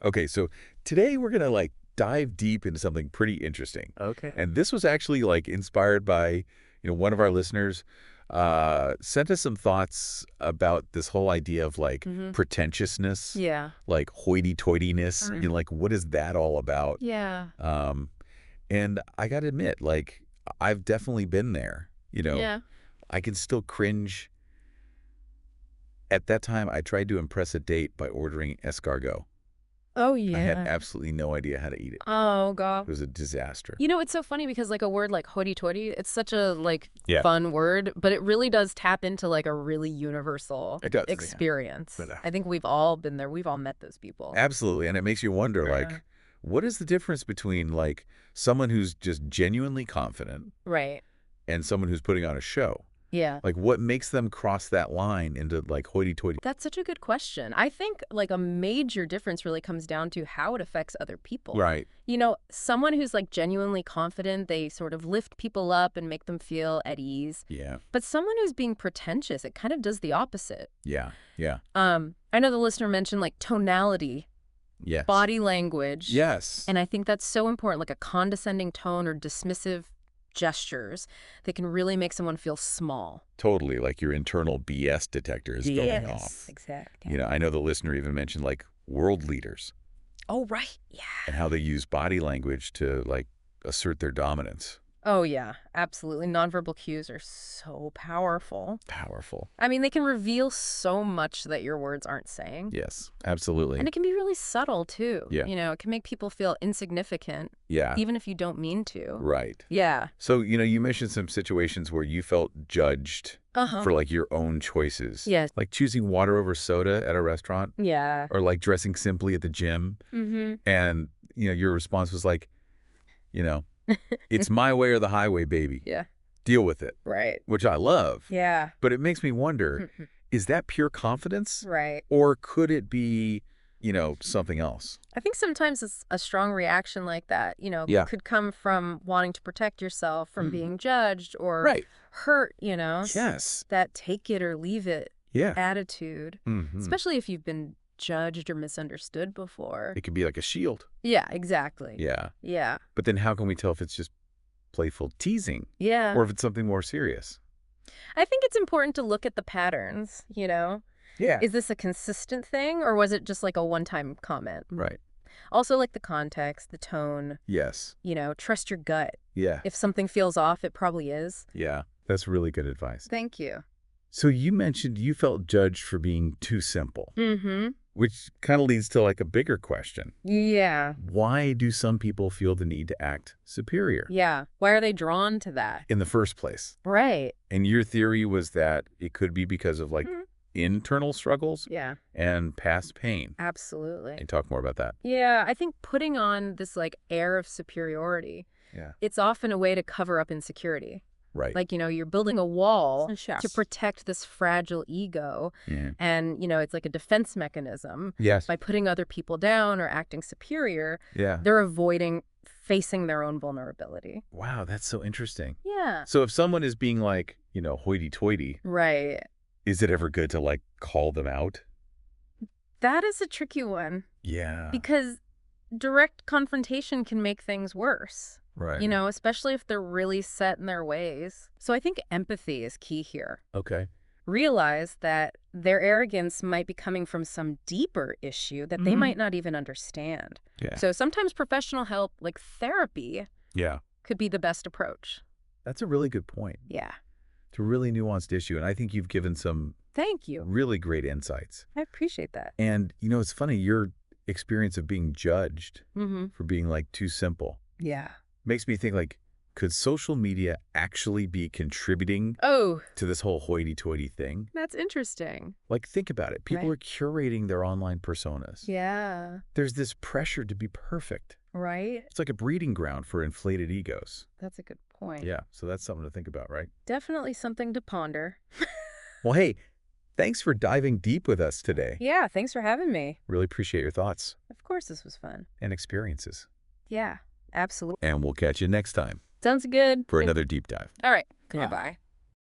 Okay, so today we're going to like dive deep into something pretty interesting. Okay. And this was actually like inspired by, one of our listeners sent us some thoughts about this whole idea of like Mm-hmm. pretentiousness, Yeah. like hoity-toityness, like what is that all about? Yeah. Um, and I got to admit, like I've definitely been there, Yeah. I can still cringe. At that time, I tried to impress a date by ordering escargot. Oh, I had yeah. absolutely no idea how to eat it. Oh, God. It was a disaster. You know, it's so funny because like a word like hoity-toity, it's such a like Yeah. fun word, but it really does tap into like a really universal It does, yeah. experience. But, I think we've all been there. We've all met those people. Absolutely. And it makes you wonder, Yeah. like, what is the difference between, like, someone who's just genuinely confident Right. and someone who's putting on a show? Yeah. Like, what makes them cross that line into, like, hoity-toity? That's such a good question. I think like a major difference really comes down to how it affects other people. Right. You know, someone who's like genuinely confident, they sort of lift people up and make them feel at ease. Yeah. But someone who's being pretentious, it kind of does the opposite. Yeah. Yeah. I know the listener mentioned like tonality, Yes. body language. Yes. And I think that's so important, like a condescending tone or dismissive gestures that can really make someone feel small. Totally. Like your internal BS detector is going off. Exactly. I know the listener even mentioned, like, world leaders Oh, right. Yeah. and how they use body language to, like, assert their dominance. Oh, yeah, absolutely. Nonverbal cues are so powerful. Powerful. I mean, they can reveal so much that your words aren't saying. Yes, absolutely. And it can be really subtle, too. Yeah. You know, it can make people feel insignificant, Yeah. even if you don't mean to. Right. Yeah. So, you mentioned some situations where you felt judged Uh-huh. for, like, your own choices. Yes. Like choosing water over soda at a restaurant Yeah. or, like, dressing simply at the gym. Mm-hmm. And, your response was like, it's my way or the highway, baby. Yeah. Deal with it, Right. which I love. Yeah. But it makes me wonder, is that pure confidence? Right. Or could it be, something else? I think sometimes it's a strong reaction like that, Yeah. could come from wanting to protect yourself from being judged or Right. hurt, Yes. that take it or leave it Yeah. attitude, Mhm. especially if you've been judged or misunderstood before. It could be like a shield. Yeah, exactly. Yeah. Yeah. But then how can we tell if it's just playful teasing Yeah. or if it's something more serious? I think it's important to look at the patterns, Yeah. Is this a consistent thing or was it just like a one-time comment? Right. Also like the context, the tone, Yes. trust your gut. Yeah. If something feels off, it probably is. Yeah. That's really good advice. Thank you. So you mentioned you felt judged for being too simple, Mm-hmm. which kind of leads to like a bigger question. Yeah. Why do some people feel the need to act superior Yeah. Why are they drawn to that? in the first place? Right. And your theory was that it could be because of like internal struggles Yeah. and past pain. Absolutely. And talk more about that. Yeah. I think putting on this like air of superiority, Yeah. it's often a way to cover up insecurity. Right. Like, you're building a wall Yes. to protect this fragile ego. Yeah. And, it's like a defense mechanism. Yes. By putting other people down or acting superior, Yeah. they're avoiding facing their own vulnerability. Wow, that's so interesting. Yeah. So if someone is being like, hoity-toity, Right. is it ever good to like call them out? That is a tricky one Yeah. because direct confrontation can make things worse. Right. Especially if they're really set in their ways. So I think empathy is key here. Okay. Realize that their arrogance might be coming from some deeper issue that they might not even understand. Yeah. So sometimes professional help, like therapy, Yeah. could be the best approach. That's a really good point. Yeah. It's a really nuanced issue. And I think you've given some Thank you. really great insights. I appreciate that. And, it's funny, your experience of being judged Mm-hmm. for being like too simple Yeah. makes me think like, could social media actually be contributing Oh, to this whole hoity-toity thing? that's interesting. Like, think about it. People Right. are curating their online personas. Yeah. There's this pressure to be perfect. Right? It's like a breeding ground for inflated egos. That's a good point. Yeah, so that's something to think about, right? Definitely something to ponder. Well, hey, thanks for diving deep with us today. Yeah, thanks for having me. Really appreciate your thoughts Of course this was fun. and experiences. Yeah, absolutely. And we'll catch you next time Sounds good. for another deep dive. All right. Yeah. Bye-bye.